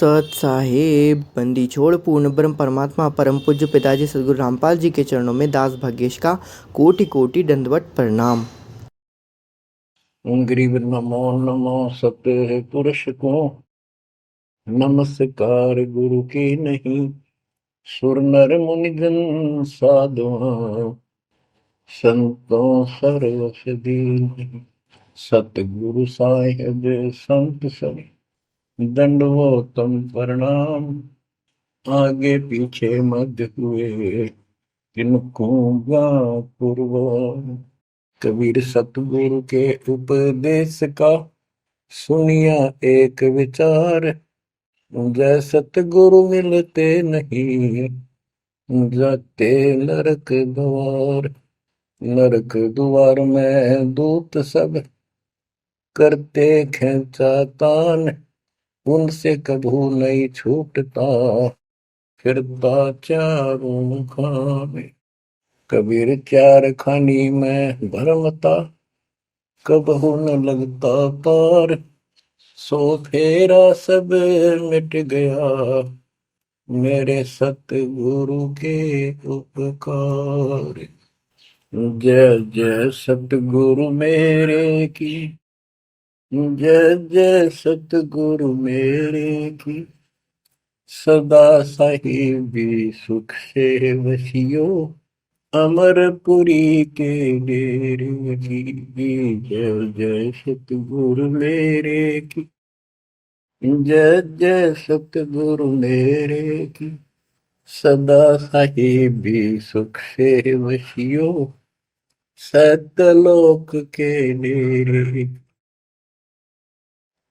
सत साहेब। बंदी छोड़ पूर्ण ब्रह्म परमात्मा परम पूज्य पिताजी सदगुरु रामपाल जी के चरणों में दास भाग्येश का कोटि कोटि दंडवत प्रणाम। गरीब नमो नमो सत्य पुरुष को नमस्कार गुरु की नहीं। सुर नर मुनि जन साधुआ संतों सर्वस दीन। सतगुरु साहिब संत सब दंडवतम प्रणाम। आगे पीछे मध्य हुए किनको पूर्व। कबीर सतगुरु के उपदेश का सुनिया एक विचार। जय सतगुरु मिलते नहीं जाते नरक द्वार। नरक द्वार में दूत सब करते खेचातान। उनसे कभू नहीं छूटता फिरता चारों खाने। कबीर चार खानी में भरमता कबहू न लगता पार। सो फेरा सब मिट गया मेरे सतगुरु के उपकार। जय जय सतगुरु मेरे की। जय जय सतगुरु मेरे की। सदा साहिबी सुख से वसियो अमरपुरी के डेरे की। जय जय सतगुरु मेरे की। जय जय सतगुरु मेरे की। सदा साहिबी सुख से वसियो सतलोक के डेरे।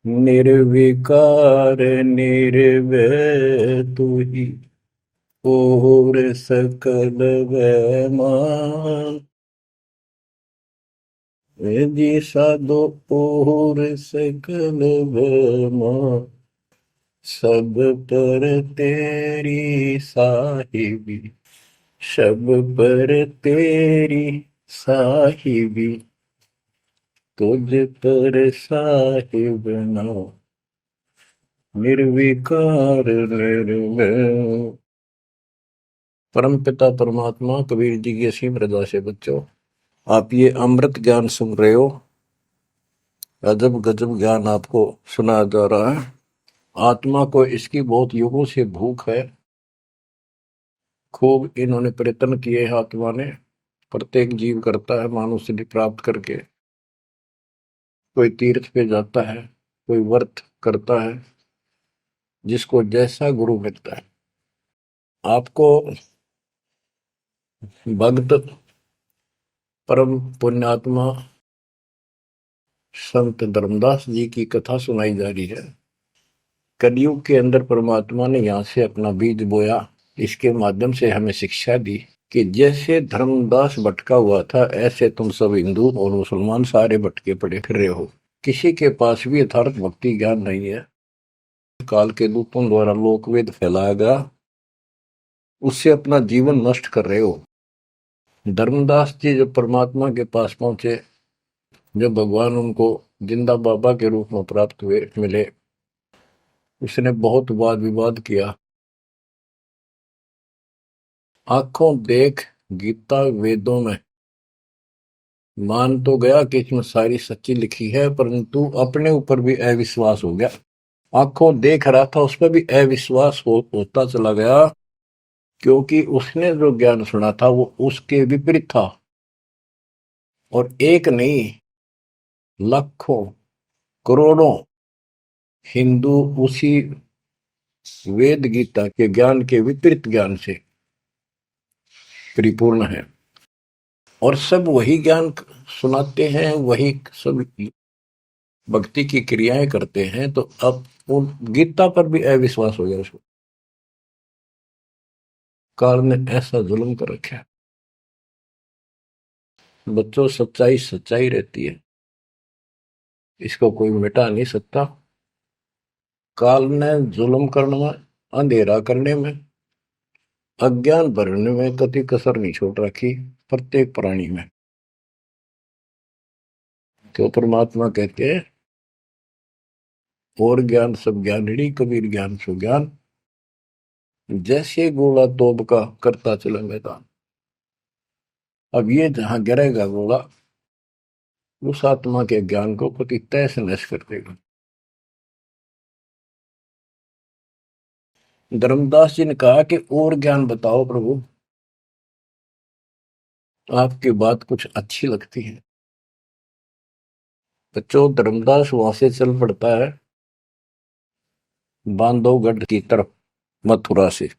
निर्विकार निर्भय तू ही और सकल वैमान। जी साधो और सकल वैमान। सब पर तेरी साहिबी सब पर तेरी साहिबी। तुझ पर साहिब नाम निर्विकार निर्भय। परम पिता परमात्मा कबीर जी की असीम रजा से बच्चों आप ये अमृत ज्ञान सुन रहे हो। अजब गजब ज्ञान आपको सुनाया जा रहा है। आत्मा को इसकी बहुत युगों से भूख है। खूब इन्होंने प्रयत्न किए हैं। आत्मा ने प्रत्येक जीव करता है मानव सिद्धि प्राप्त करके। कोई तीर्थ पे जाता है कोई व्रत करता है जिसको जैसा गुरु मिलता है। आपको भक्त परम पुण्यात्मा संत धर्मदास जी की कथा सुनाई जा रही है। कलयुग के अंदर परमात्मा ने यहाँ से अपना बीज बोया। इसके माध्यम से हमें शिक्षा दी कि जैसे धर्मदास भटका हुआ था ऐसे तुम सब हिंदू और मुसलमान सारे भटके पड़े फिर रहे हो। किसी के पास भी यथार्थ भक्ति ज्ञान नहीं है। काल के दूतों द्वारा लोकवेद फैलाया गया उससे अपना जीवन नष्ट कर रहे हो। धर्मदास जी जब परमात्मा के पास पहुंचे जब भगवान उनको जिंदा बाबा के रूप में प्राप्त हुए मिले उसने बहुत वाद विवाद किया। आंखों देख गीता वेदों में मान तो गया कि इसमें सारी सच्ची लिखी है परंतु अपने ऊपर भी अविश्वास हो गया। आंखों देख रहा था उस पर भी अविश्वास होता चला गया क्योंकि उसने जो ज्ञान सुना था वो उसके विपरीत था। और एक नहीं लाखों करोड़ों हिंदू उसी वेद गीता के ज्ञान के विपरीत ज्ञान से परिपूर्ण है और सब वही ज्ञान सुनाते हैं वही सब भक्ति की क्रियाएं करते हैं। तो अब उन गीता पर भी अविश्वास हो गया उसको। काल ने ऐसा जुल्म कर रखा है। बच्चों सच्चाई सच्चाई रहती है इसको कोई मिटा नहीं सकता। काल ने जुल्म करने में अंधेरा करने में अज्ञान भरने में कति कसर नहीं छोड़ रखी प्रत्येक प्राणी में। तो परमात्मा कहते हैं और ज्ञान सब ज्ञानड़ी, कबीर ज्ञान सो ज्ञान, जैसे गोला तोब का करता चला मैदान। अब ये जहां गिरेगा गोला, उस आत्मा के ज्ञान को पति तैस नष्ट कर देगा। धर्मदास जी ने कहा कि और ज्ञान बताओ प्रभु, आपकी बात कुछ अच्छी लगती है। बच्चों, धर्मदास वहां से चल पड़ता है बांधवगढ़ की तरफ, मथुरा से।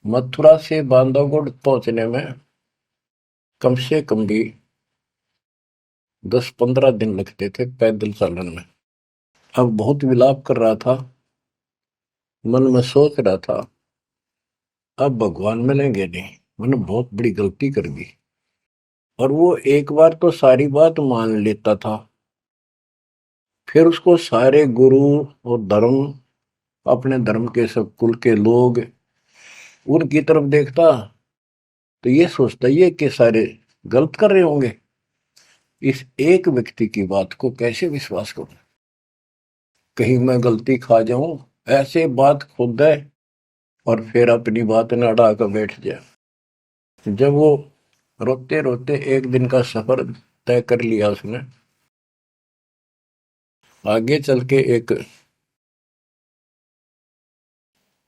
मथुरा से बांधवगढ़ पहुंचने में कम से कम भी 10-15 दिन लगते थे पैदल चालन में। अब बहुत विलाप कर रहा था, मन में सोच रहा था, अब भगवान मिलेंगे नहीं, मैंने बहुत बड़ी गलती कर दी। और वो एक बार तो सारी बात मान लेता था, फिर उसको सारे गुरु और धर्म, अपने धर्म के सब कुल के लोग, उनकी तरफ देखता तो ये सोचता ये कि सारे गलत कर रहे होंगे, इस एक व्यक्ति की बात को कैसे विश्वास करूं, कहीं मैं गलती खा जाऊं, ऐसे बात खुद है और फिर अपनी बात न अड़ा कर बैठ जाए। जब वो रोते रोते एक दिन का सफर तय कर लिया उसने, आगे चल के एक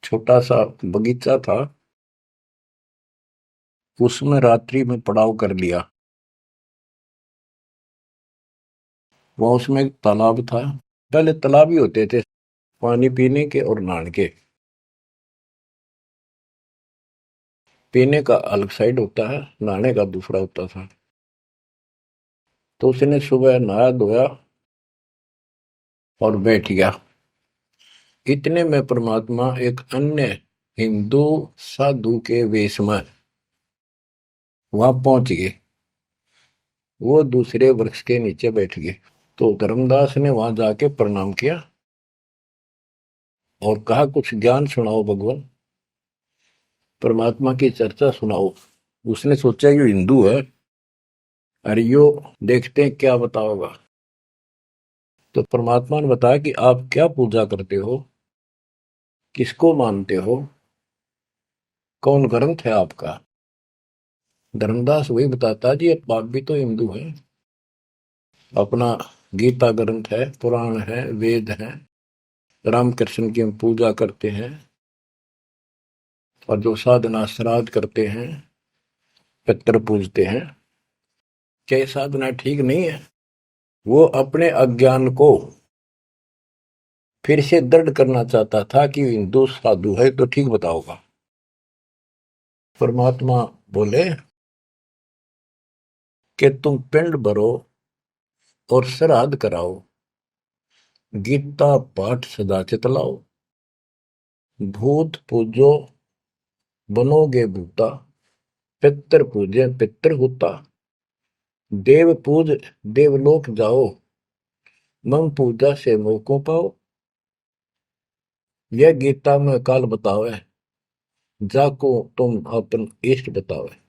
छोटा सा बगीचा था, उसमें रात्रि में पड़ाव कर लिया। वहां उसमें एक तालाब था, पहले तालाब ही होते थे पानी पीने के और नहाने के। पीने का अलग साइड होता है, नहाने का दूसरा होता था। तो उसने सुबह नहाया धोया और बैठ गया। इतने में परमात्मा एक अन्य हिंदू साधु के वेश में वहां पहुंच गए। वो दूसरे वृक्ष के नीचे बैठ गए। तो धर्मदास ने वहां जाके प्रणाम किया और कहा, कुछ ज्ञान सुनाओ भगवान, परमात्मा की चर्चा सुनाओ। उसने सोचा ये हिंदू है, अरे यो देखते हैं क्या बताओगा। तो परमात्मा ने बताया कि आप क्या पूजा करते हो, किसको मानते हो, कौन ग्रंथ है आपका। धर्मदास वही बताता, जी आप भी तो हिंदू हैं, अपना गीता ग्रंथ है, पुराण है, वेद है, रामकृष्ण की हम पूजा करते हैं, और जो साधना श्राद्ध करते हैं, पितर पूजते हैं। क्या ये साधना ठीक नहीं है? वो अपने अज्ञान को फिर से दृढ़ करना चाहता था कि हिंदू साधु है तो ठीक बताओगा। परमात्मा बोले कि तुम पिंड भरो और श्राद्ध कराओ, गीता पाठ सदा चितलाओ, भूत पूजो बनोगे भूता, पितर पूजे पितर होता, देव पूज देवलोक जाओ, मम पूजा से मोह को पाओ। यह गीता में काल बतावे, जाको तुम अपन इष्ट बतावे।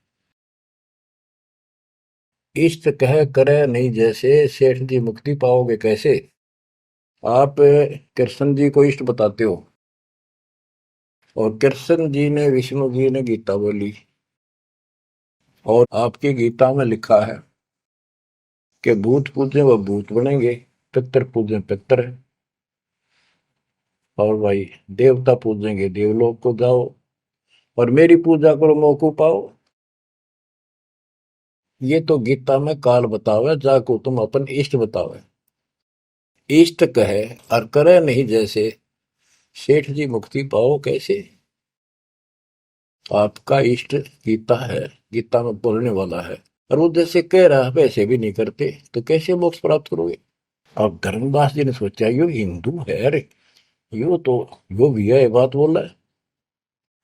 इष्ट कह करे नहीं जैसे, सेठ जी मुक्ति पाओगे कैसे। आप कृष्ण जी को इष्ट बताते हो, और कृष्ण जी ने, विष्णु जी ने गीता बोली, और आपकी गीता में लिखा है कि भूत पूजे वह भूत बनेंगे, पितर पूजे पितर, और भाई देवता पूजेंगे देवलोक को जाओ, और मेरी पूजा करो मोको पाओ। ये तो गीता में काल बतावे, जाको तुम अपन इष्ट बतावे। इष्ट कहे और करे नहीं जैसे, सेठ जी मुक्ति पाओ कैसे। आपका इष्ट गीता है, गीता में बोलने वाला है, और वो जैसे कह रहा है वैसे भी नहीं करते, तो कैसे मोक्ष प्राप्त करोगे। अब धर्मदास जी ने सोचा यो हिंदू है, अरे यो तो यो भी है, बात बोल रहा है।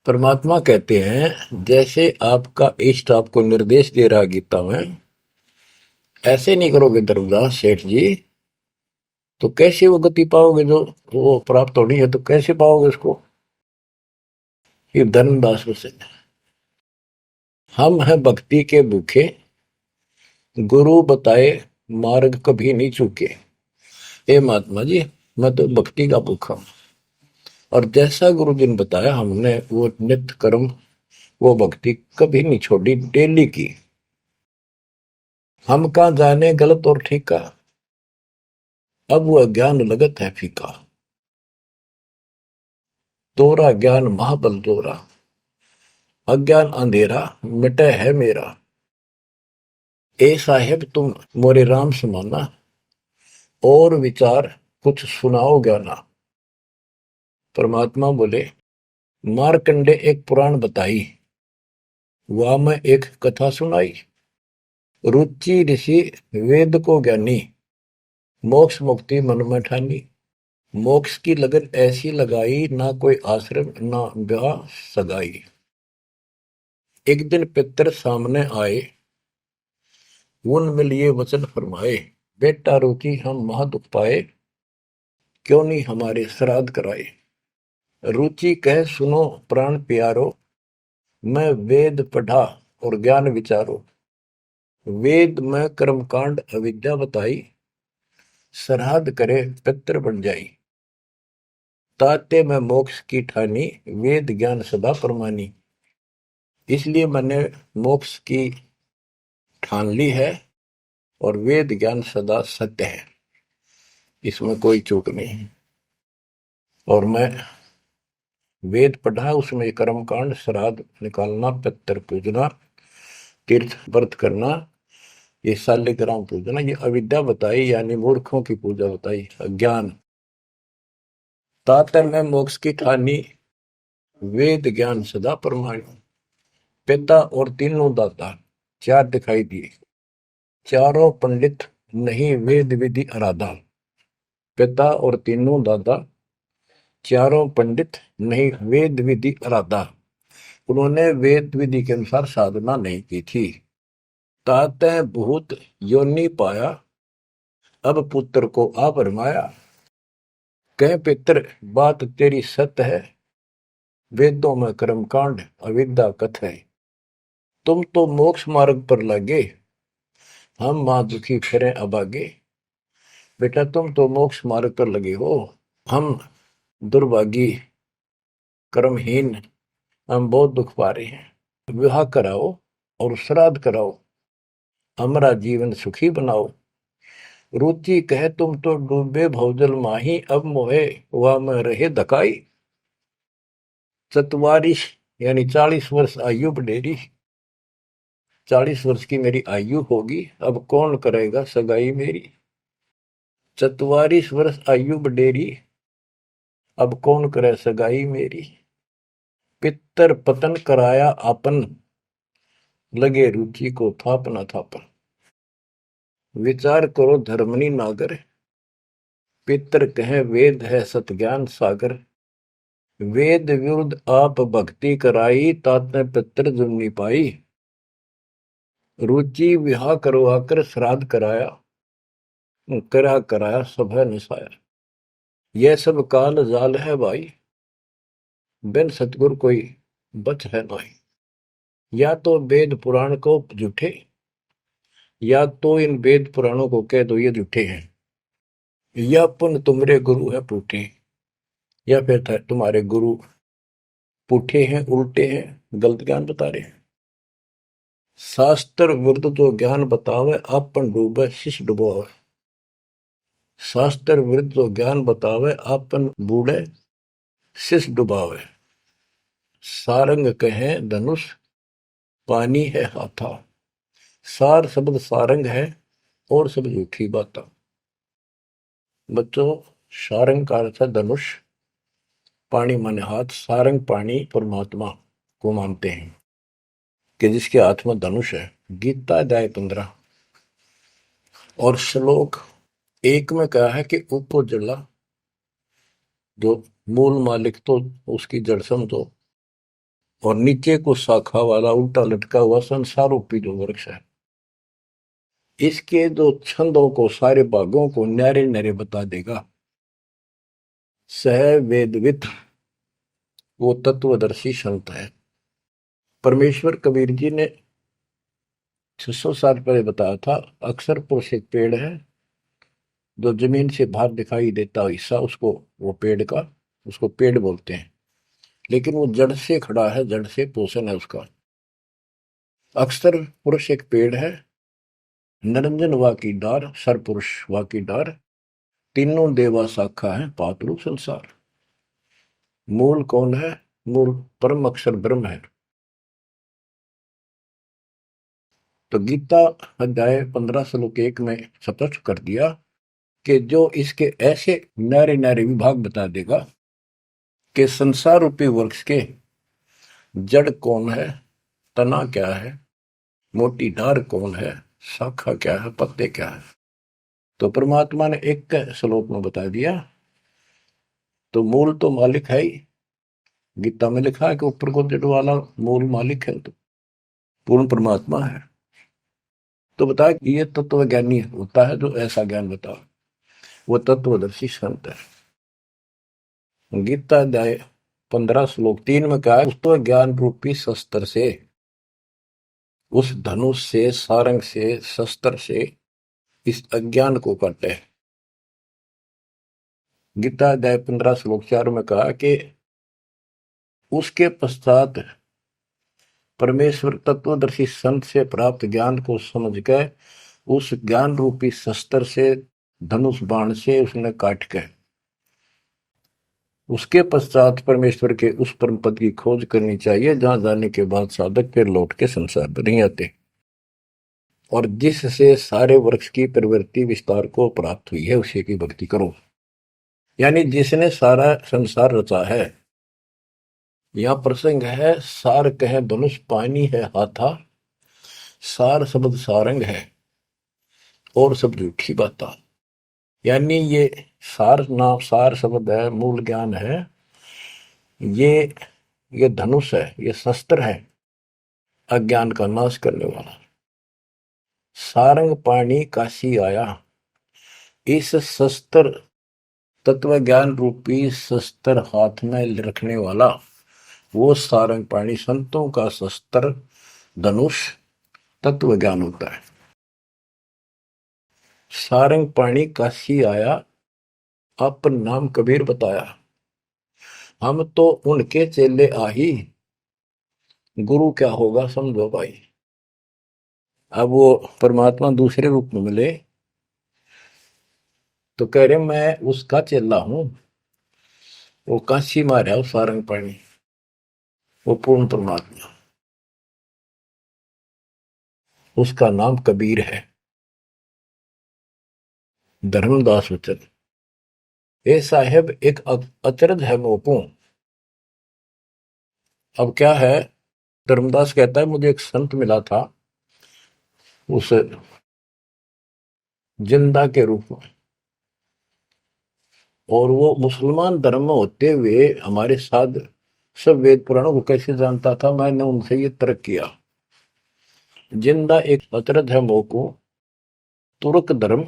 परमात्मा कहते हैं जैसे आपका इष्ट आपको निर्देश दे रहा गीता में, ऐसे नहीं करोगे धर्मदास सेठ जी, तो कैसे वो गति पाओगे, जो वो प्राप्त होनी है तो कैसे पाओगे उसको। ये धर्मदास से, हम हैं भक्ति के भूखे, गुरु बताए मार्ग कभी नहीं चूके। हे महात्मा जी, मैं तो भक्ति का भूखा हूं। और जैसा गुरु जी ने बताया हमने वो नित्य कर्म वो भक्ति कभी नहीं छोड़ी, डेली की। हम कहां जाने गलत और ठीक का, अब वह ज्ञान लगत है फीका। तोरा ज्ञान महाबल तोरा, अज्ञान अंधेरा मिटे है मेरा। ए साहेब तुम मोरे राम समाना, और विचार कुछ सुनाओ ज्ञाना। परमात्मा बोले, मारकंडे एक पुराण बताई, वह मैं एक कथा सुनाई। रुचि ऋषि वेद को ज्ञानी, मोक्ष मुक्ति मन में ठानी। मोक्ष की लगन ऐसी लगाई, ना कोई आश्रम ना ब्याह सगाई। एक दिन पितर सामने आए, उनमें लिए वचन फरमाए, बेटा रुचि हम महादुख पाए, क्यों नहीं हमारे श्राद्ध कराए। रुचि कह सुनो प्राण प्यारो, मैं वेद पढ़ा और ज्ञान विचारो। वेद में कर्मकांड अविद्या बताई, श्राद्ध करे पितर बन जाई। ताते में मोक्ष की ठानी, वेद ज्ञान सदा परमानी। इसलिए मैंने मोक्ष की ठान ली है, और वेद ज्ञान सदा सत्य है, इसमें कोई चूक नहीं है। और मैं वेद पढ़ा, उसमें कर्मकांड, श्राद्ध निकालना, पितर पूजना, तीर्थ व्रत करना, ये शालिग्राम पूजना, ये अविद्या बताई, यानी मूर्खों की पूजा बताई, अज्ञान। तातर में मोक्ष की ठानी, वेद ज्ञान सदा परमाणु। पिता और तीनों दाता चार दिखाई दिए, चारों पंडित नहीं वेद विधि आराधा। पिता और तीनों दादा चारों पंडित नहीं वेद विधि आराधा, उन्होंने वेद विधि के अनुसार साधना नहीं की थी। ताते भूत योनि पाया, अब पुत्र को आ भरमाया। कह पितर बात तेरी सत्य है, वेदों में कर्मकांड अविद्या कथ है। तुम तो मोक्ष मार्ग पर लगे, हम मां दुखी फिरे अभागे। बेटा तुम तो मोक्ष मार्ग पर लगे हो, हम दुर्भागी कर्महीन, हम बहुत दुख पा रहे हैं। विवाह कराओ और श्राद्ध कराओ, हमारा जीवन सुखी बनाओ। रुचि कहे तुम तो डूबे भवजल माही, अब मोहे वह में रहे धकाई। चतवारिश यानी 40 वर्ष आयु बढ़ेरी, 40 वर्ष की मेरी आयु होगी, अब कौन करेगा सगाई मेरी। 44 वर्ष आयु बढ़ेरी, अब कौन करे सगाई मेरी। पितर पतन कराया आपन, लगे रुचि को थापना थापन। विचार करो धर्मनी नागर, पितर कहे वेद है सत ज्ञान सागर। वेद विरुद्ध आप भक्ति कराई, तातने पितर जुमनी पाई। रुचि विवाह करवाकर श्राद्ध कराया, कराया सब है निसाया। यह सब काल जाल है भाई, बिन सतगुर कोई बच है नहीं। या तो वेद पुराण को झूठे, या तो इन वेद पुराणों को कह दो ये झूठे हैं, या पुन तुम्हारे गुरु है पूठे, या फिर तुम्हारे गुरु पुठे हैं, उल्टे हैं, गलत ज्ञान बता रहे हैं। शास्त्र विरुद्ध जो ज्ञान बतावे, आपन डूबे शिष्य डुबोवे। शास्त्र विरुद्ध जो ज्ञान बतावे, आपन बूढ़े शिष्य डुबावे। सारंग कहे धनुष, पानी है हाथा। सार शब्द सारंग है, और सब झूठी बात। बच्चों, सारंग का अर्थ है धनुष, पानी माने हाथ। सारंग पानी परमात्मा को मानते हैं कि जिसके हाथ में धनुष है। गीता अध्याय 15 और श्लोक 1 में कहा है कि ऊपर जला, जो मूल मालिक तो उसकी जड़ समझो, और नीचे को शाखा वाला उल्टा लटका हुआ संसार रूपी जो वृक्ष है, इसके जो छंदों को, सारे भागों को न्यारे न्यारे बता देगा। सह वेदवित वो तत्वदर्शी संत है। परमेश्वर कबीर जी ने 600 साल पहले बताया था, अक्सर पुरुष एक पेड़ है, जो जमीन से बाहर दिखाई देता हिस्सा उसको वो पेड़ का उसको पेड़ बोलते हैं, लेकिन वो जड़ से खड़ा है, जड़ से पोषण है उसका। अक्सर पुरुष एक पेड़ है, निरंजन वा की डार, सरपुरुष वा की डार, तीनों देवा शाखा है, पातलु संसार। मूल कौन है? मूल परम अक्षर ब्रह्म है। तो गीता अध्याय 15 श्लोक 1 में स्पष्ट कर दिया कि जो इसके ऐसे न्यारे न्यारे विभाग बता देगा कि संसार रूपी वृक्ष के जड़ कौन है, तना क्या है, मोटी डार कौन है, शाखा क्या है, पत्ते क्या है, तो परमात्मा ने एक श्लोक में बता दिया। तो मूल तो मालिक है ही, गीता में लिखा है कि ऊपर को जड़ वाला मूल मालिक है, तो पूर्ण परमात्मा है। तो बता ये तत्व ज्ञानी होता है जो ऐसा ज्ञान बताओ, वो तत्वदर्शी संत है। गीता अध्याय 15 श्लोक 3 में कहा है, उस तो ज्ञान रूपी शस्त्र से, उस धनुष से, सारंग से, शस्त्र से इस अज्ञान को काटे। गीता अध्याय 15 श्लोक 4 में कहा कि उसके पश्चात परमेश्वर तत्वदर्शी संत से प्राप्त ज्ञान को समझ के उस ज्ञान रूपी शस्त्र से, धनुष बाण से उसने काट के उसके पश्चात परमेश्वर के उस परम पद की खोज करनी चाहिए जहां जाने के बाद साधक फिर लौट के संसार में नहीं आते, और जिससे सारे वृक्ष की प्रवृत्ति विस्तार को प्राप्त हुई है उसी की भक्ति करो। यानी जिसने सारा संसार रचा है। यह प्रसंग है, सार कहे धनुष, पानी है हाथा, सार शब्द सारंग है और सब झूठी बाता। यानी ये सार नाम, सार शब्द है, मूल ज्ञान है, ये धनुष है, ये शस्त्र है अज्ञान का नाश करने वाला। सारंग पानी काशी आया, इस शस्त्र तत्व ज्ञान रूपी शस्त्र हाथ में रखने वाला वो सारंग पाणी, संतों का शस्त्र धनुष तत्व ज्ञान होता है। सारंग पाणी काशी आया, अपन नाम कबीर बताया, हम तो उनके चेले आही, गुरु क्या होगा समझो भाई। अब वो परमात्मा दूसरे रूप में मिले तो कह रहे मैं उसका चेला हूं, वो काशी मारा वो सारंग पाणी, वो पूर्ण परमात्मा, उसका नाम कबीर है। धर्मदास वचन, ये साहेब एक अचरज है मोपू। अब क्या है, धर्मदास कहता है मुझे एक संत मिला था उस जिंदा के रूप में, और वो मुसलमान धर्म में होते हुए हमारे साथ सब वेद पुराणों को कैसे जानता था, मैंने उनसे ये तर्क किया। जिंदा एक अचरज है मोको, तुर्क धर्म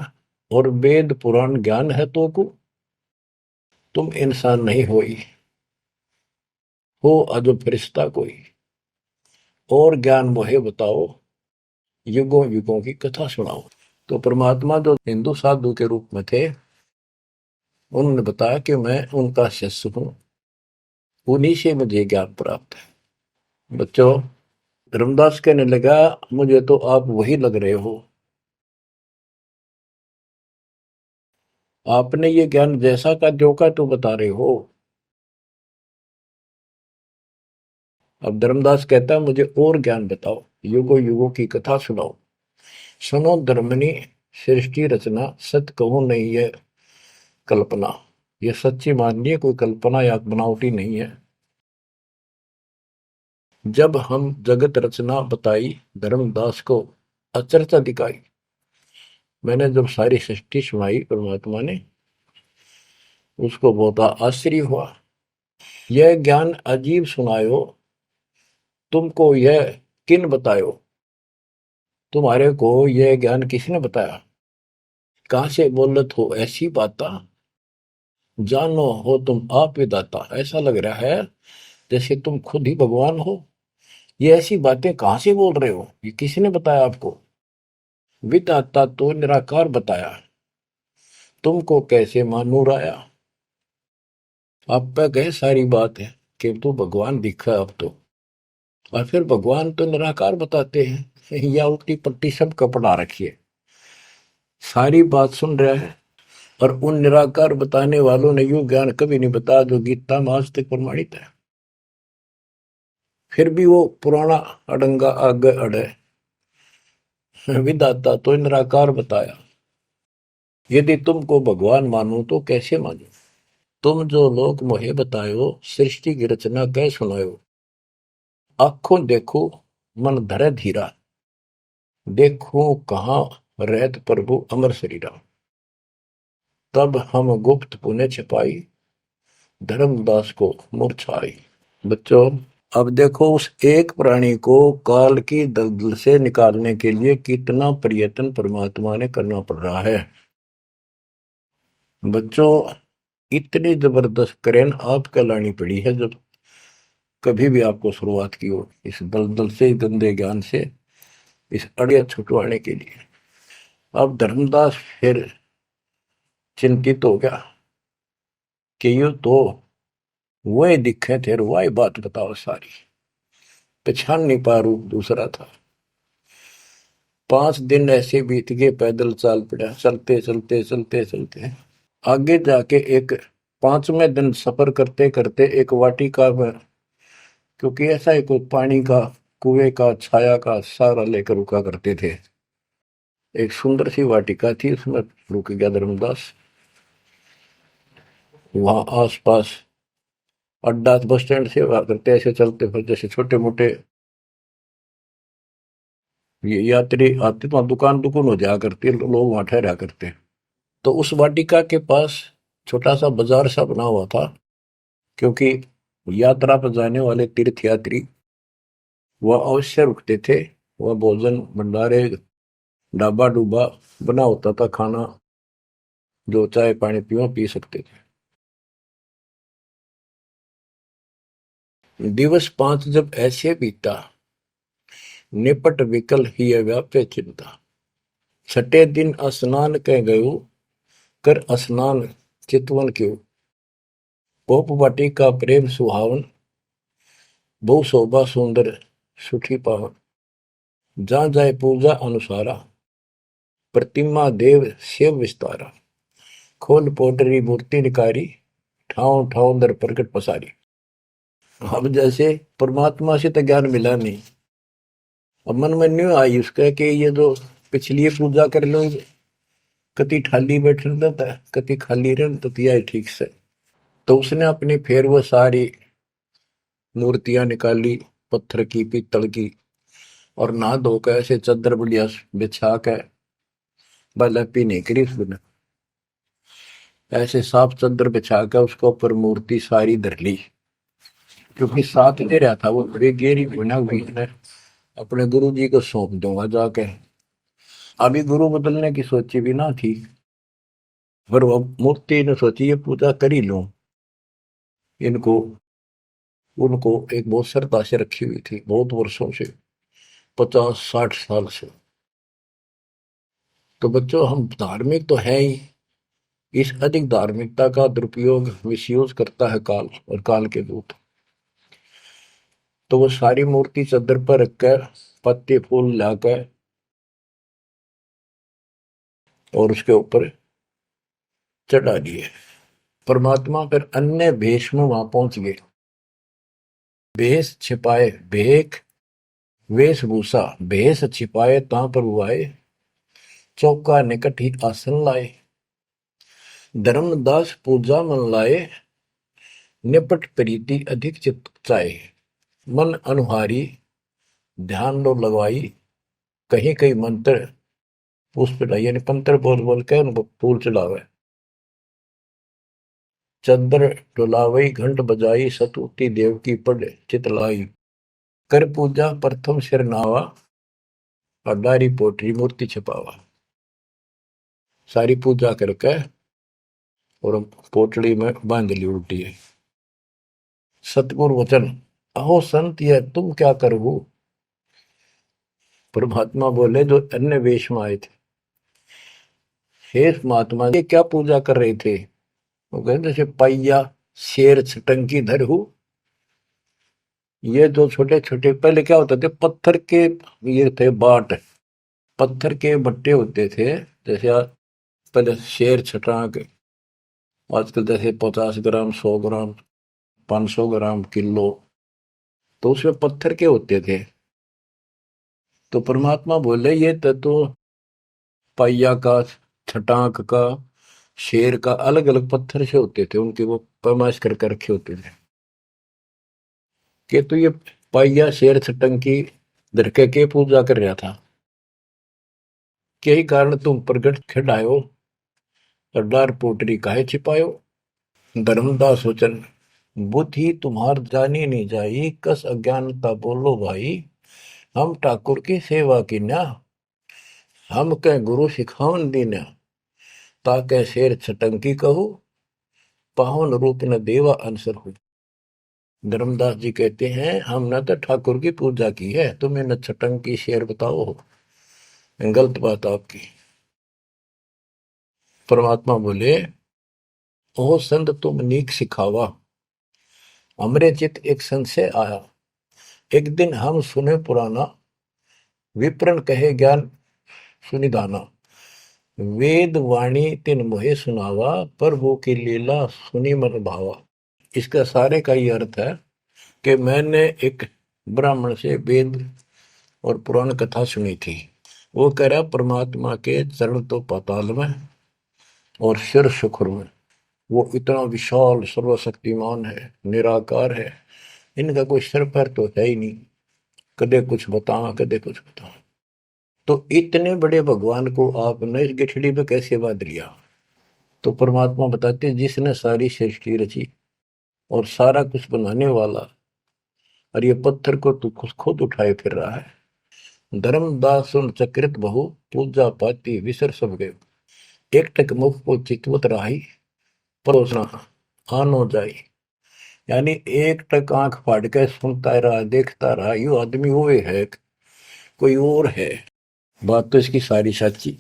और वेद पुराण ज्ञान है तो को, तुम इंसान नहीं हो अजब फरिश्ता कोई, और ज्ञान मोहे बताओ, युगों युगों की कथा सुनाओ। तो परमात्मा जो हिंदू साधु के रूप में थे, उन्होंने बताया कि मैं उनका शिष्य हूं, उन्हीं से मुझे ज्ञान प्राप्त है। बच्चों, धर्मदास कहने लगा मुझे तो आप वही लग रहे हो, आपने ये ज्ञान जैसा का जो का तो बता रहे हो। अब धर्मदास कहता है मुझे और ज्ञान बताओ, युगों युगों की कथा सुनाओ, सुनो धर्मनी सृष्टि रचना, सत कहूं नहीं है कल्पना, ये सच्ची मानिए, कोई कल्पना या बनावटी नहीं है। जब हम जगत रचना बताई, धर्मदास को अचरचा दिखाई। मैंने जब सारी सृष्टि सुनाई परमात्मा ने, उसको बहुत आश्चर्य हुआ। यह ज्ञान अजीब सुनायो, तुमको यह किन बतायो, तुम्हारे को यह ज्ञान किसने बताया, कहां से बोलत हो ऐसी बाता, जानो हो तुम आप विदाता। ऐसा लग रहा है जैसे तुम खुद ही भगवान हो, ये ऐसी बातें कहां से बोल रहे हो, ये किसने बताया आपको। विदाता तो निराकार बताया, तुमको कैसे मानू राया। आप पे गए सारी बात है कि तू भगवान दिखा अब तो, और फिर भगवान तो निराकार बताते हैं या उल्टी पट्टी सब कपड़ा रखिए। सारी बात सुन रहा है, और उन निराकार बताने वालों ने यूं ज्ञान कभी नहीं बताया जो गीता में आज तक प्रमाणित है। फिर भी वो पुराना अड़ंगा आगे अड़े, विदाता तो निराकार बताया। यदि तुमको भगवान मानो तो कैसे मानो। तुम जो लोग मोहे बतायो, सृष्टि की रचना कह सुनायो। आंखों देखो मन धरे धीरा, देखो कहाँ रहत प्रभु अमर शरीरा। तब हम गुप्त पुण्य छिपाई, धर्मदास को मूर्छाई। बच्चों, अब देखो उस एक प्राणी को काल की दलदल से निकालने के लिए कितना प्रयत्न परमात्मा ने करना पड़ रहा है। बच्चों, इतनी जबरदस्त करेन आपको लानी पड़ी है जब कभी भी आपको शुरुआत की हो इस दलदल से, गंदे ज्ञान से, इस अड़िया छुटवाने के लिए। अब धर्मदास फिर चिंतित हो गया कि ये तो वही दिखे थे, वही बात बताओ सारी, पहचान नहीं पा रूप दूसरा था। 5 दिन ऐसे बीत गए, पैदल चाल पड़ा, चलते चलते चलते चलते आगे जाके एक 5वें दिन सफर करते करते एक वाटिका में, क्योंकि ऐसा ही कोई पानी का, कुएं का, छाया का सहारा लेकर रुका करते थे, एक सुंदर सी वाटिका थी, उसमें रुक गया धर्मदास। वहां आसपास अड्डा, बस स्टैंड से हुआ करते, ऐसे चलते फिर जैसे छोटे मोटे ये यात्री आते तो वहाँ दुकान दुकान हो जाया करती, लोग वहां ठहरा करते। तो उस वाटिका के पास छोटा सा बाजार सा बना हुआ था, क्योंकि यात्रा पर जाने वाले तीर्थ यात्री वह अवश्य रुकते थे। वह भोजन भंडारे, ढाबा डूबा बना होता था, खाना जो चाय पानी पियो पी सकते थे। दिवस 5 जब ऐसे बीता, निपट विकल ही व्याप्य चिंता। छठे दिन स्नान कह गयो, कर स्नान चितवन क्यों। पोप वाटिका प्रेम सुहावन, बहु शोभा सुंदर सुठी पावन। जहाँ जाए पूजा अनुसारा, प्रतिमा देव शिव विस्तारा। खोल पोटरी मूर्ति निकारी, ठाव ठाव दर प्रकट पसारी। अब जैसे परमात्मा से तो ज्ञान मिला नहीं, अब मन में न्यू आई उसका कि ये जो पिछली पूजा कर लो, कति खाली बैठ रहता है, कति खाली रह तो दिया है ठीक से। तो उसने अपनी फिर वो सारी मूर्तियां निकाली, पत्थर की, पीतल की, और नहा धोकर ऐसे चादर बढ़िया बिछा के बलपी नहीं करी उसने, ऐसे साफ चादर बिछा के उसके ऊपर मूर्ति सारी धर ली, क्योंकि साथ दे रहा था वो बड़ी गहरी बना हुई है, अपने गुरु जी को सौंप दूंगा जाके। अभी गुरु बदलने की सोची भी ना थी, पर वो मूर्ति ने सोची ये पूजा कर ही लूं, इनको उनको एक बहुत श्रद्धा से रखी हुई थी बहुत वर्षों से, 50-60 साल से। तो बच्चों, हम धार्मिक तो है ही, इस अधिक धार्मिकता का दुरुपयोग, मिसयूज करता है काल और काल के दूत। तो वो सारी मूर्ति चादर पर रखकर पत्ते फूल लाकर और उसके ऊपर चढ़ा दिए। परमात्मा फिर अन्य भेष में वहां पहुंच गए। भेष छिपाए भेख, वेशभूषा भेष छिपाए ता पर आए। चौका निकट ही आसन लाए, धर्मदास पूजा मन लाए। निपट प्रीति अधिक चित चाहे, मन अनुहारी ध्यान लो लगवाई। कहीं कहीं मंत्र पुष्प यानी पंत्र बोल बोल के उनको फूल चढ़ावे। चंद्र डुलावई घंट बजाई, सतुति देव की पढ़ चितलाई। कर पूजा प्रथम सिर नावा, अडारी पोटरी मूर्ति छिपावा। सारी पूजा करके और पोटली में बांध ली उल्टी है। सतगुरु वचन, अहो संत यह तुम क्या करो। परमात्मा बोले जो अन्य वेश में आए थे, शेष महात्मा ये क्या पूजा कर रहे थे? वो कहते जैसे पाइया शेर छटंकी धरहु। ये जो छोटे छोटे पहले क्या होते थे, पत्थर के ये थे बाट, पत्थर के बट्टे होते थे। जैसे पहले शेर छटांक, आजकल जैसे 50 ग्राम 100 ग्राम 500 ग्राम किलो, तो उसमें पत्थर के होते थे। तो परमात्मा बोले ये तो पाइया का, छटांक का, शेर का अलग अलग पत्थर से होते थे, उनके वो पैमाइश करके रखे होते थे कि तो ये पाइया शेर छटंकी धरके के पूजा कर रहा था। यही कारण तुम प्रगट खिड़ायो, सरदार पोटरी काहे छिपायो। धर्मदास वचन बुद्धि तुम्हार जानी नहीं जाई, कस अज्ञानता बोलो भाई। हम ठाकुर की सेवा की ना, हम कह गुरु सिखावन दीना। ताके शेर छटंकी कहू, पावन रूप न देवा अंसर हो। धर्मदास जी कहते हैं हमने तो ठाकुर की पूजा की है, तुम्हें न छटंकी शेर बताओ, गलत बात आपकी। परमात्मा बोले ओ संत तुम नीक सिखावा, हमरे चित एक संशय आया। एक दिन हम सुने पुराना, विप्रन कहे ज्ञान सुनिधाना। वेद वाणी तिन मोहे सुनावा, प्रभु की लीला सुनी मन भावा। इसका सारे का ये अर्थ है कि मैंने एक ब्राह्मण से वेद और पुराण कथा सुनी थी। वो कह रहा परमात्मा के चरण तो पाताल में और सिर शुक्र में, वो इतना विशाल सर्वशक्तिमान है, निराकार है, इनका कोई सिर पैर तो है ही नहीं, कदे कुछ बता कदे कुछ बता। तो इतने बड़े भगवान को आपने इस गिठड़ी में कैसे बांध लिया? तो परमात्मा बताते हैं जिसने सारी सृष्टि रची और सारा कुछ बनाने वाला, और ये पत्थर को तू खुद उठाए फिर रहा है। धर्मदास सुन चक्रित बहु, पूजा पाती विसर सब गए। एक टक मुख को चितवत राही, परोसना आनो जाई। यानी एक टक आंख फाड़ के सुनता रहा, देखता रहा, यो आदमी वो है कोई और है। बात तो इसकी सारी सच्ची।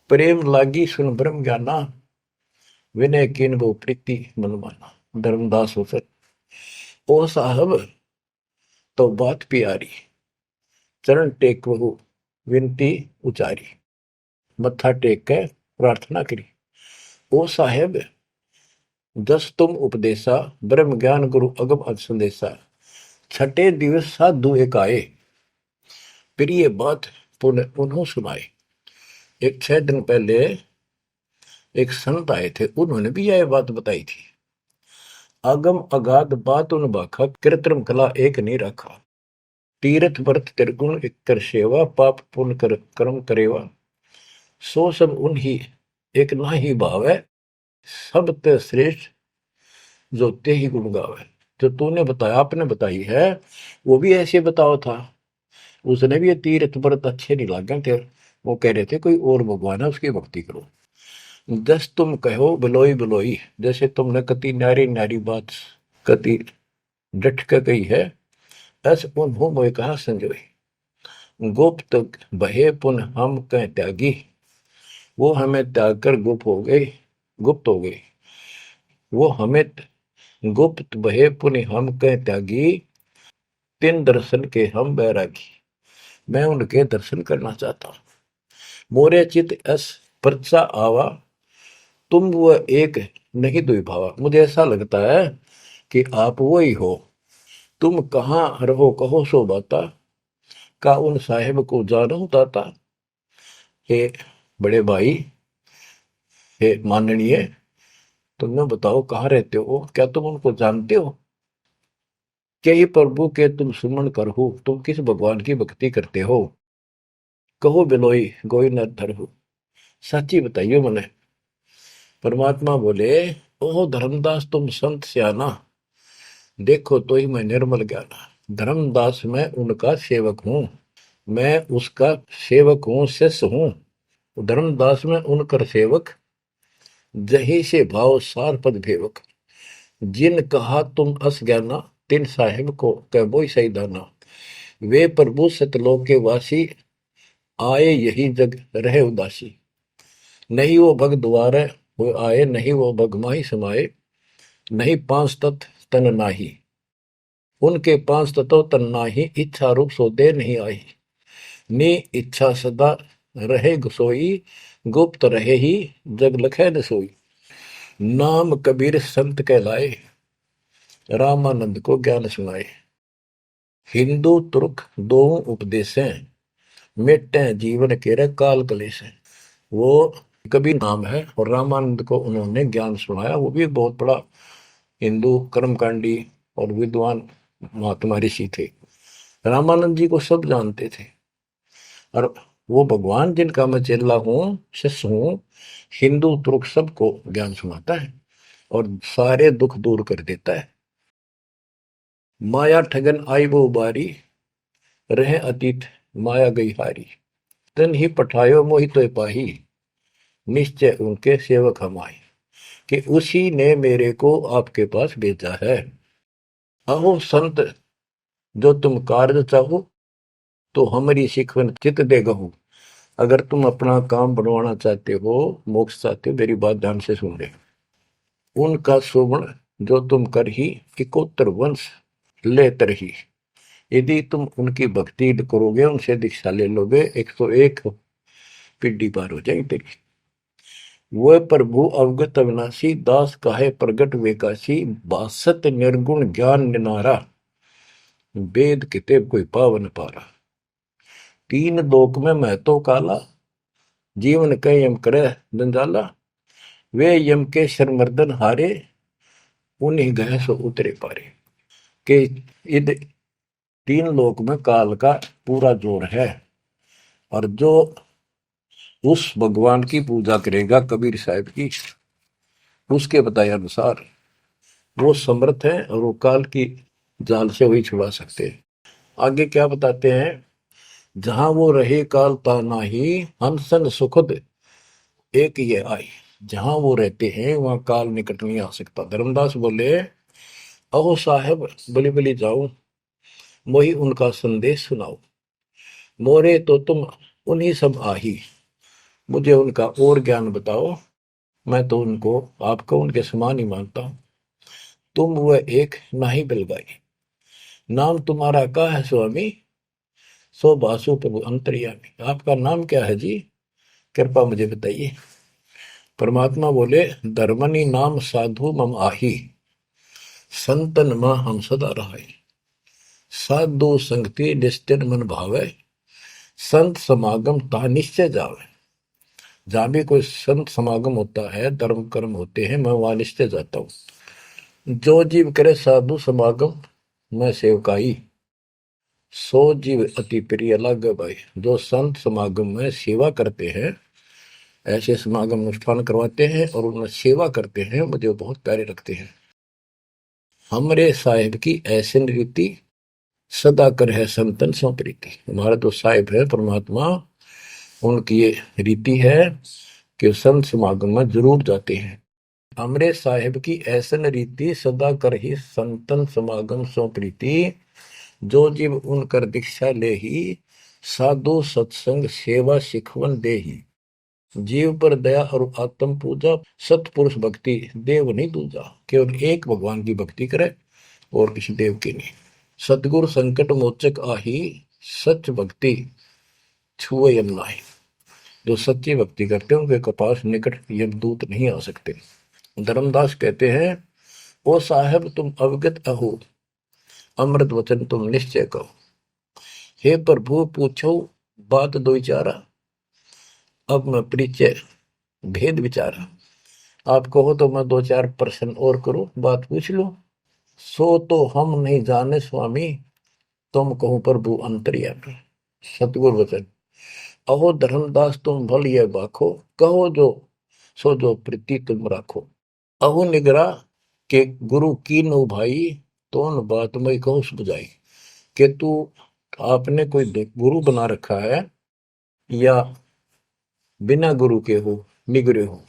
प्रेम लागी सुन ब्रह्म ज्ञाना, विनय किन वो प्रीति मन माना। धर्मदास हो सर ओ साहब तो बात प्यारी, चरण टेक बहु विनती उचारी। मत्था टेक के प्रार्थना करी। ओ साहेब दस तुम उपदेशा, ब्रह्म ज्ञान गुरु अगम अज संदेशा। छठे दिवस साधु एक आए, फिर ये बात पुनः उन्हों सुनाए। एक 6 दिन पहले एक संत आए थे, उन्होंने भी यह बात बताई थी। अगम अगाध बात उन बाखा, कृत्रिम कला एक नहीं रखा। तीर्थ व्रत त्रिगुण एक कर सेवा, पाप पुण्य कर कर्म करेवा। सो सब उन्हीं एक ना ही भाव है, सब ते श्रेष्ठ जो ते ही गुण गावे। जो तूने बताया, आपने बताई है, वो भी ऐसे बताओ था। उसने भी ये तीर्थ व्रत अच्छे नहीं लगे थे, वो कह रहे थे कोई और भगवान है उसकी भक्ति करो। जस तुम कहो बिलोई बिलोई, जैसे तुमने कति नारी नारी बात कति डट के कही है, ऐसे उन हो मोए कहा संजोई। गुप्त बहे पुन हम कह त्यागी, वो हमें त्याग कर गुप्त हो गई, गुप्त हो गई। वो हमें गुप्त बहे पुनि हम कह त्यागी, तिन दर्शन के हम बैरागी। मैं उनके दर्शन करना चाहता हूं। मोरे चित अस परचा आवा, तुम वो एक नहीं दुई भावा। मुझे ऐसा लगता है कि आप वो ही हो। तुम कहाँ रहो कहो सो बाता, का उन साहेब को जानो दाता। हे बड़े भाई, हे माननीय, तुमने बताओ कहाँ रहते हो, क्या तुम उनको जानते हो? क्या ही प्रभु के तुम सुमन कर हो, तुम किस भगवान की भक्ति करते हो? कहो बिलोई गोई न धर हो, सच्ची बताइयो मने। परमात्मा बोले ओ धर्मदास तुम संत सियाना, देखो तो ही मैं निर्मल ज्ञाना। धर्मदास मैं उनका सेवक हूं, मैं उसका सेवक हूं, शिष्य हूं। धर्मदास में उनकर सेवक, जही से भाव सार पद भेवक। जिन कहा तुम अस ज्ञाना, तिन साहेब को कह बोई सही दाना। वे प्रभु सतलोक के वासी, आए यही जग रहे उदासी। नहीं वो भग द्वारे वो आए, नहीं वो भग माही समाए, नहीं पांच तत्व तन नाही, उनके पांच तत्व तन नाही, इच्छा रूप सो दे नहीं आई, नी इच्छा सदा रहे सोई, गुप्त रहे ही जग लखे न सोई। नाम कबीर संत कहलाए, रामानंद को ज्ञान सुनाए, हिंदू तुर्क दो उपदेशें, मिटे जीवन के काल कलेश है। वो कबीर नाम है और रामानंद को उन्होंने ज्ञान सुनाया। वो भी एक बहुत बड़ा हिंदू कर्मकांडी और विद्वान महात्मा ऋषि थे। रामानंद जी को सब जानते थे और वो भगवान जिनका मैं चेला हूँ, शिष्य हूँ, हिंदू तुर्क सबको ज्ञान सुनाता है और सारे दुख दूर कर देता है। माया ठगन आई वो बारी, रहे अतीत माया गई हारी, तन ही पठायो मोहि तो पाही, निश्चय उनके सेवक हम आए। कि उसी ने मेरे को आपके पास भेजा है। अहो संत जो तुम कार्य चाहो, तो हमारी शिकवन चित दे गहू। अगर तुम अपना काम बनवाना चाहते हो, मोक्ष चाहते हो, मेरी बात ध्यान से सुन ले। उनका सुवर्ण जो तुम कर ही, इकोत्तर वंश ले तरही। यदि तुम उनकी भक्ति करोगे, उनसे दीक्षा ले लोगे, 101 पीढ़ी पार हो जाएगी तेरी। वह प्रभु अवगत अविनाशी, दास काहे प्रगट वेकाशी, बासत निर्गुण ज्ञान निनारा, वेद किताब कोई पावन पारा। तीन लोक में महतो काला, जीवन के यम करे जंजाला, वे यम के शरमर्दन हारे, उन्हीं गए सो उतरे पारे। के इध तीन लोक में काल का पूरा जोर है और जो उस भगवान की पूजा करेगा कबीर साहब की, उसके बताए अनुसार वो समर्थ है और वो काल की जाल से वही छुड़ा सकते हैं। आगे क्या बताते हैं, जहां वो रहे काल ताना ही, हंसन सुखद एक ये आई। जहां वो रहते हैं वहां काल निकट नहीं आ सकता। धर्मदास बोले, अहो साहेब बलि बलि जाओ, मोही उनका संदेश सुनाओ, मोरे तो तुम उन्हीं सब आही, मुझे उनका और ज्ञान बताओ, मैं तो उनको आपको उनके समान ही मानता हूं। तुम वह एक नाही बिलगाई, नाम तुम्हारा क्या है स्वामी, सो बासु प्रभु अंतर्यामी। आपका नाम क्या है जी, कृपा मुझे बताइए। परमात्मा बोले, धर्मनी नाम साधु मम आही, संतन मां हम सदा रहाई, साधु संगति निस्तिन मन भावे, संत समागम ता निश्चय जावे। जहां भी कोई संत समागम होता है, धर्म कर्म होते हैं, मैं वहां निश्चय जाता हूं। जो जीव करे साधु समागम मैं सेवकाई, सो जीव अति प्रिय लागे भाई। जो संत समागम में सेवा करते हैं, ऐसे समागम अनुष्ठान करवाते हैं और उनमें सेवा करते हैं, मुझे बहुत प्यारे लगते हैं। हमरे साहिब की ऐसी रीति, सदा कर है संतन सो प्रीति। हमारा जो साहिब है परमात्मा, उनकी ये रीति है कि संत समागम में जरूर जाते हैं। हमरे साहिब की ऐसन रीति, सदा कर ही संतन समागम सो प्रीति, जो जीव उनकर दीक्षा ले ही, साधु सत्संग सेवा सिखवन दे ही। जीव पर दया और आत्म पूजा, सतपुरुष भक्ति देव नहीं दूजा। केवल एक भगवान की भक्ति करे और किसी देव की नहीं। सतगुरु संकट मोचक आही, सच भक्ति छुए यम नाही। जो सच्ची भक्ति करते हैं उनके पास निकट यमदूत नहीं आ सकते। धर्मदास कहते हैं, ओ साहेब तुम अवगत अहो, अमृत वचन तुम निश्चय कहो। हे प्रभु पूछो बात दो चारा, अब मैं परिचय भेद विचारा। आप कहो तो मैं दो चार प्रश्न और करूं, बात पूछ लो। सो तो हम नहीं जाने स्वामी, तुम कहो प्रभु अंतर्यामी। सतगुरु वचन, अहो धर्मदास तुम भल ये बाखो, कहो जो सो जो प्रीति तुम राखो। अहो निगरा के गुरु की नो भाई, तो न बात में कहो बुझाई। कि तू आपने कोई गुरु बना रखा है या बिना गुरु के हो, निगरे हो।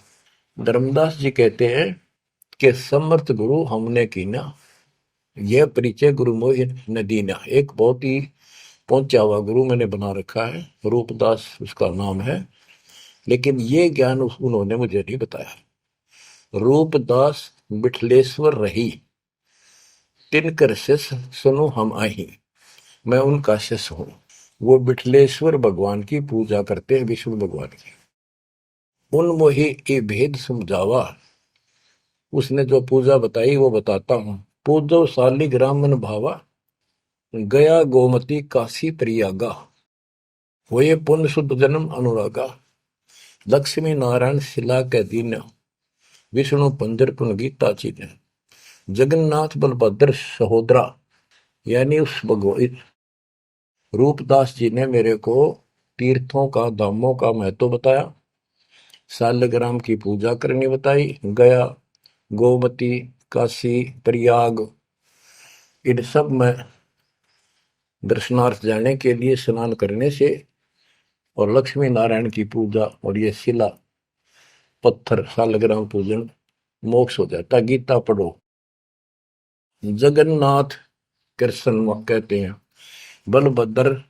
धर्मदास जी कहते हैं कि समर्थ गुरु हमने की ना, यह परिचय गुरु मोहि न दीना। एक बहुत ही पहुंचा हुआ गुरु मैंने बना रखा है, रूपदास उसका नाम है। लेकिन ये ज्ञान उन्होंने मुझे नहीं बताया। रूपदास बिठलेश्वर रही, तिनकर शिष्य सुनो हम आही। मैं उनका शिष्य हूं। वो बिठलेश्वर भगवान की पूजा करते हैं, विष्णु भगवान की। उन मोहि ये भेद समझावा, उसने जो पूजा बताई वो बताता हूं। पूजो शालिग्राम मन भावा, गया गोमती काशी प्रयागा। होए पुण्य शुद्ध जन्म अनुरागा, लक्ष्मी नारायण शिला के दीन, विष्णु पंजर पुन गीता चीन। जगन्नाथ बलभद्र सहोदरा, यानी उस भगवान रूपदास जी ने मेरे को तीर्थों का, धामों का महत्व बताया, शालग्राम की पूजा करनी बताई, गया, गोमती, काशी, प्रयाग, इन सब में दर्शनार्थ जाने के लिए स्नान करने से और लक्ष्मी नारायण की पूजा और ये शिला पत्थर शालग्राम पूजन मोक्ष हो जाता। गीता पढ़ो। जगन्नाथ कृष्ण कहते हैं, बलभद्र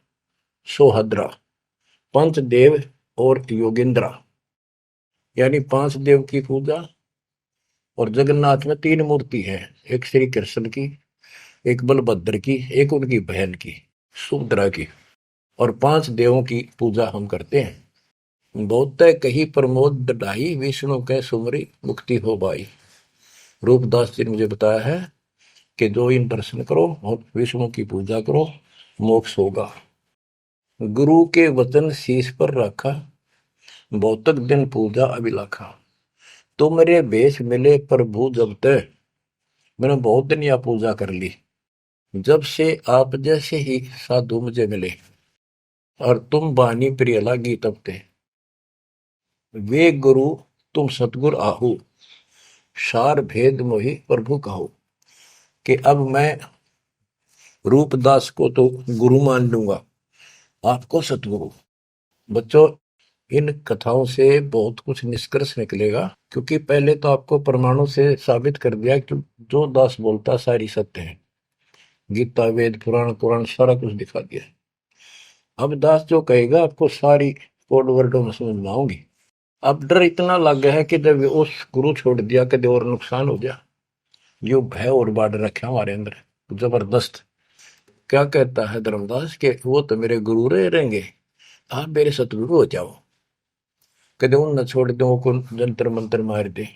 सोहद्रा, पंच देव और योगेंद्रा, यानी 5 देव की पूजा। और जगन्नाथ में 3 मूर्ति है, एक श्री कृष्ण की, एक बलभद्र की, एक उनकी बहन की सुभद्रा की, और 5 देवों की पूजा हम करते हैं। बहुत कही प्रमोद ढाई, विष्णु के सुमरी मुक्ति हो बाई। रूपदास जी ने मुझे बताया है कि जो इन दर्शन करो और विष्णु की पूजा करो, मोक्ष होगा। गुरु के वचन शीश पर रखा, बहुतक दिन पूजा अभिलाखा। तो मेरे भेष मिले प्रभु जब तक, मैंने बहुत दिन यह पूजा कर ली। जब से आप जैसे ही साधु मुझे मिले, और तुम बानी प्रिय लागी तब ते। वे गुरु तुम सतगुर आहू, सार भेद मोहि प्रभु कहो। कि अब मैं रूपदास को तो गुरु मान लूंगा, आपको सतगुरु। बच्चों, इन कथाओं से बहुत कुछ निष्कर्ष निकलेगा, क्योंकि पहले तो आपको प्रमाणों से साबित कर दिया कि जो दास बोलता सारी सत्य है। गीता, वेद, पुराण, कुरान सारा कुछ दिखा दिया। अब दास जो कहेगा आपको सारी कोड वर्डों में समझ में आऊंगी। अब डर इतना लग गया है कि जब उस गुरु छोड़ दिया कदे और नुकसान हो गया, यो भय और बाढ़ रखा हमारे अंदर जबरदस्त। क्या कहता है धर्मदास के वो तो मेरे गुरु रहेंगे, आप मेरे सतगुरु हो जाओ। कदे उन न छोड़ दो को जंतर मंत्र मार दे।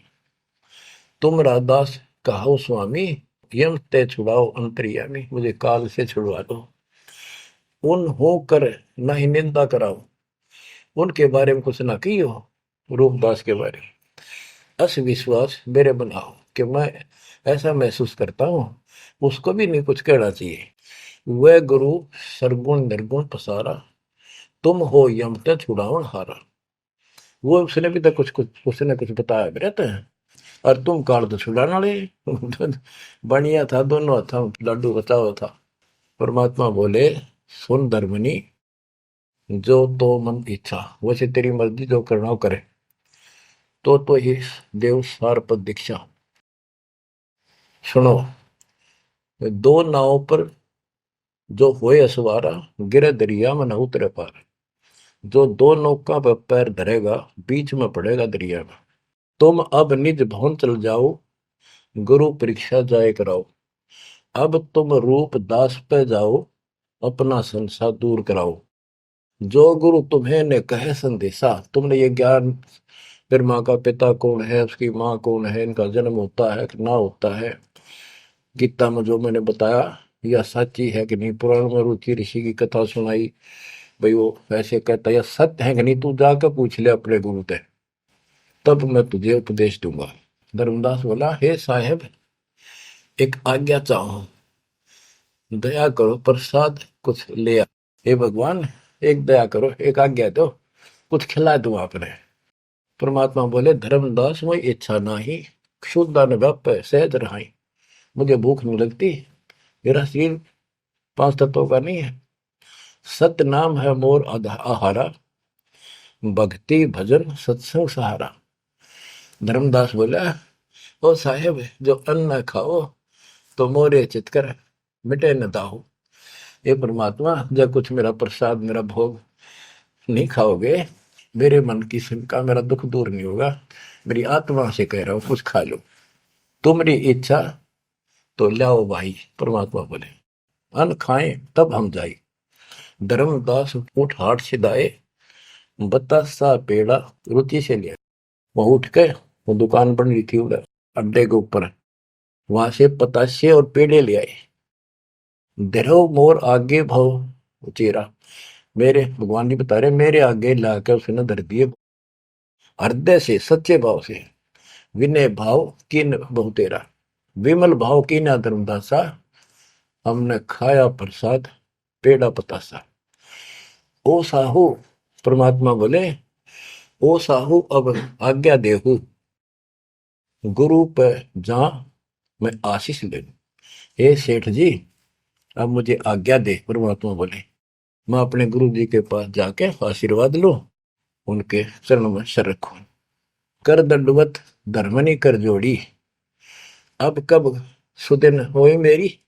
तुम राधास कहो स्वामी, यम ते छुड़ाओ अंतर्यामी। मुझे काल से छुड़वा दो। उन हो कर न ही निंदा कराओ, उनके बारे में कुछ ना की हो। रूपदास के बारे में अस विश्वास मेरे बनाओ, कि मैं ऐसा महसूस करता हूं, उसको भी नहीं कुछ कहना चाहिए। वह गुरु सरगुण निर्गुण पसारा, तुम हो यमते छुड़ावन हारा। वो उसने भी तो कुछ उसने कुछ बताया भी रहता है, और तुम काल तो छुड़ाने वाले। बढ़िया था, दोनों था, लाडू बचाओ था। परमात्मा बोले, सुन धर्मनी, जो तो मन इच्छा, वैसे तेरी मर्जी जो करना हो करे। तो ही देव सार पद दीक्षा। सुनो, 2 नावों पर जो होए असवारा, गिरे दरिया में न उतरे पार। जो 2 नौका पर पैर धरेगा, बीच में पड़ेगा दरिया में। तुम अब निज भवन चल जाओ, गुरु परीक्षा जाए कराओ। अब तुम रूप दास पे जाओ, अपना संसार दूर कराओ। जो गुरु तुम्हें ने कहे संदेशा, तुमने ये ज्ञान, फिर माँ का पिता कौन है, उसकी माँ कौन है, इनका जन्म होता है कि ना होता है, गीता में जो मैंने बताया यह सच्ची है कि नहीं, पुराण में रुचि ऋषि की कथा सुनाई, भाई वो ऐसे कहता यह सत्य है कि नहीं, तू जाकर पूछ ले अपने गुरु से, तब मैं तुझे उपदेश दूंगा। धर्मदास बोला, हे साहेब, एक आज्ञा चाहो, दया करो, प्रसाद कुछ ले आ। हे भगवान, एक दया करो, एक आज्ञा दो, कुछ खिला दो आपने। परमात्मा बोले, धर्मदास वही इच्छा नाही, क्षुद्र व्याप सहज रहाई। मुझे भूख नहीं लगती, मेरा शरीर 5 तत्वों का नहीं है। सत्य नाम है मोर आहारा, भक्ति भजन सत्संग सहारा। धर्मदास बोला, ओ साहेब, जो अन्न खाओ तो मोरे चित कर, मिटे न दाहो। ये परमात्मा, जब कुछ मेरा प्रसाद, मेरा भोग नहीं खाओगे, मेरे मन की शंका, मेरा दुख दूर नहीं होगा। मेरी आत्मा से कह रहा हूं कुछ खा लो, तुम्हारी इच्छा तो लाओ भाई। परमात्मा बोले अन्न खाएं तब हम जाए। धर्मदास उठ हाट से दाए, बतासा पेड़ा रुचि से लिया। वह उठ के, वो दुकान बन रही थी उधर अड्डे के ऊपर, वहां से पतासे और पेड़े ले आए। धरो मोर आगे भाव चेरा, मेरे भगवान जी बता रहे मेरे आगे लाकर उसने धर दिए हृदय से सच्चे भाव से। विनय भाव किन बहु तेरा, विमल भाव की ना धर्मदासा, हमने खाया प्रसाद पेड़ा पतासा। ओ साहू, परमात्मा बोले ओ साहू अब आज्ञा देहू, गुरु पर जा मैं आशीष ले लूं। हे सेठ जी, अब मुझे आज्ञा दे। परमात्मा बोले मैं अपने गुरु जी के पास जाके आशीर्वाद लूं, उनके चरणों में सर रखूं। कर दंडवत धर्मनी कर जोड़ी, अब कब सुदिन होए मेरी।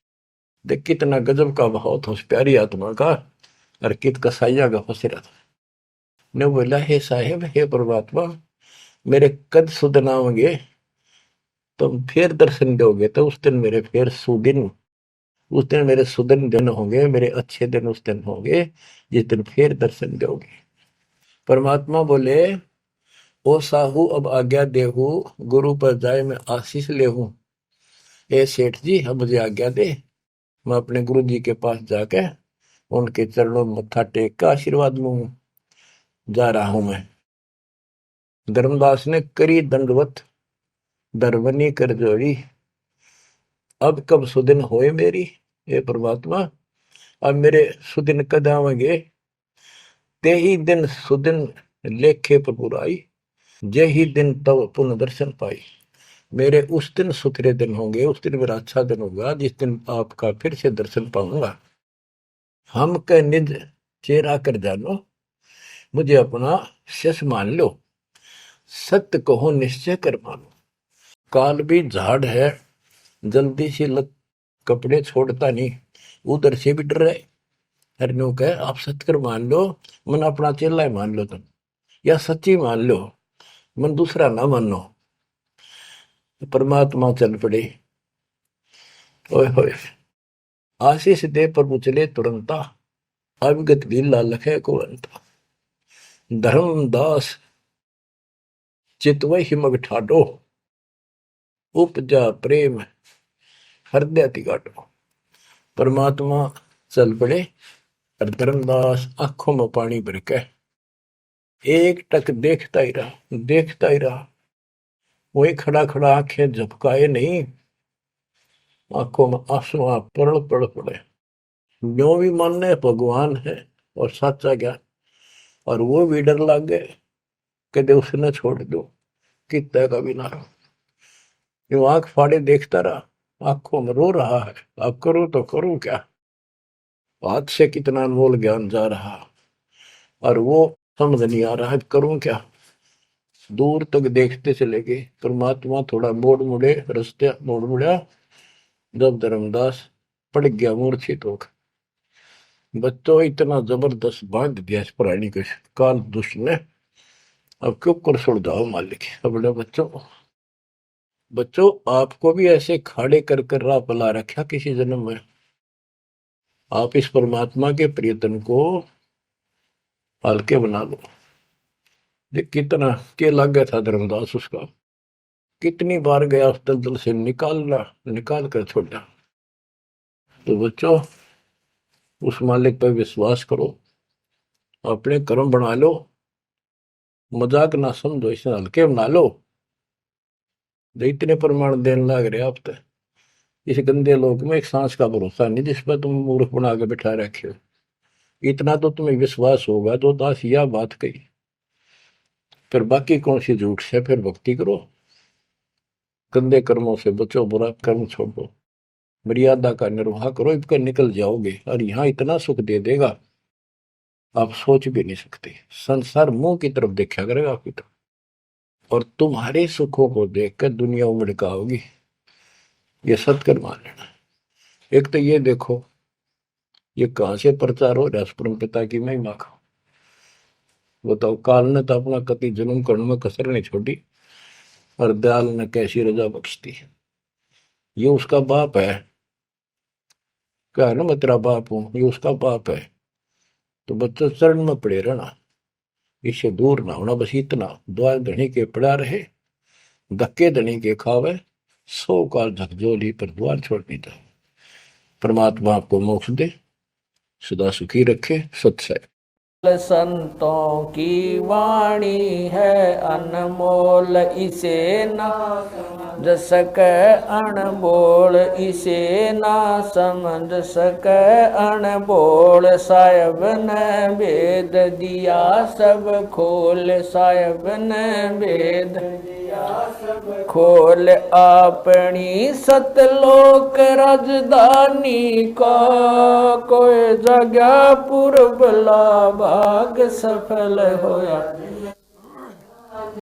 देख कितना गजब का भाव था उस प्यारी आत्मा का, और कित कसाइया का फसरा था। ने बोला हे साहेब, हे परमात्मा, मेरे कद सुदिन आओगे, तुम फिर दर्शन दोगे तो उस दिन मेरे फिर सुदिन, उस दिन मेरे सुदिन दिन होंगे, मेरे अच्छे दिन उस दिन होंगे जिस दिन फिर दर्शन दोगे। परमात्मा बोले ओ साहू अब आज्ञा देहू, गुरु पर जाए मैं आशीष लेहूं। ए सेठ जी अब मुझे आज्ञा दे, मैं अपने गुरु जी के पास जाके उनके चरणों में मत्था टेक का आशीर्वाद लूं। जा रहा हूं मैं। धर्मदास ने करी दंडवत दरवनी कर जोड़ी, अब कब सुदिन होए मेरी। हे परमात्मा, अब मेरे सुदिन कद आवेंगे। ते ही दिन सुदिन लेखे प्रभुराई, जे ही दिन तब पुनः दर्शन पाई। मेरे उस दिन सुथरे दिन होंगे, उस दिन मेरा अच्छा दिन होगा जिस दिन आपका फिर से दर्शन पाऊंगा। हम कह निज चेहरा कर जानो, मुझे अपना शिष्य मान लो, सत्य कहो निश्चय कर मानो। काल भी झाड़ है, जल्दी से लग कपड़े छोड़ता नहीं, उधर से भी डर रहे। हरनों कह आप सत्य कर मान लो, मन अपना चेला ही मान लो तुम, या सच्ची मान लो, मन दूसरा ना मानो। परमात्मा चल पड़े। ओए होए, आशीष दे प्रभु चले तुरंता, अविगत भी लालख है को अंता। धर्मदास चितवय हिमग ठाडो, उपजा प्रेम हृदय तिगाटो। परमात्मा चल पड़े और धर्मदास आंखों में पानी भर के एक टक देखता ही रहा, देखता ही रहा। वही खड़ा खड़ा आंखें झपकाए नहीं, आंखों में आंसू पड़ पड़ पड़े। जो भी मानने भगवान है और सच्चा ज्ञान, और वो भी डर लग गए कि उसने छोड़ दो कितना का भी ना। जो आंख फाड़े देखता रहा, आंखों में रो रहा है, अब करूं तो करूं क्या। हाथ से कितना अनमोल ज्ञान जा रहा और वो समझ नहीं आ रहा है करूं क्या। दूर तक देखते चले गए। परमात्मा थोड़ा मोड़ मुड़े, रास्ते मोड़ मुड़ा, जब धर्मदास पड़ गया मूर्छित होकर। बच्चों इतना जबरदस्त बांध दिया इस प्राणी को काल दुष्ट ने, अब क्यों कर छोड़ जाओ मालिक। अपने बच्चों, बच्चों आपको भी ऐसे खाड़े कर कर राह पला रखा किसी जन्म में। आप इस परमात्मा के प्रियतन को हल्के बना लो। कितना के लग गया था धर्मदास उसका, कितनी बार गया उस दलदल से निकाल कर छोड़ा। तो बच्चों उस मालिक पर विश्वास करो, अपने कर्म बना लो, मजाक ना समझो, इसे हल्के बना लो। इतने प्रमाण देने लग रहे आप तो इस गंदे लोक में एक सांस का भरोसा नहीं जिस पर तुम मूर्ख बना के बिठा रखे हो। इतना तो तुम्हें विश्वास होगा तो दास यह बात कही, फिर बाकी कौन सी झूठ से फिर भक्ति करो। गंदे कर्मों से बचो, बुरा कर्म छोड़ो, मर्यादा का निर्वाह करो, इनका निकल जाओगे और यहाँ इतना सुख दे देगा आप सोच भी नहीं सकते। संसार मुंह की तरफ देखा करेगा आपकी तरफ, और तुम्हारे सुखों को देखकर दुनिया उमड़ का होगी। ये सत्कर मान लेना। एक तो ये देखो ये कहां से प्रचार हो रहा है परम पिता की महिमा का। बताओ, काल ने तो अपना कति जुल्म करने में कसर नहीं छोड़ी और दयाल ने कैसी रजा बख्श दी। ये उसका बाप है, क्या है ना, मैं तेरा बाप हूं, ये उसका बाप है। तो बच्चा चरण में पड़े रहना, इससे दूर ना होना, बस इतना, द्वार धनी के पड़ा रहे, धक्के धनी के खावे, 100 काल झकझोली पर द्वार छोड़ नहीं था। परमात्मा आपको मोक्ष दे, सदा सुखी रखे। सत्सय। संतों की वाणी है अनमोल, इसे ना समझ सके अनबोल, इसे ना समझ सके अनबोल। साहिब ने भेद दिया सब खोल, साहिब ने भेद दिया सब खोल। अपनी सतलोक राजधानी को कोई जगह पूर्व भाग सफल होया।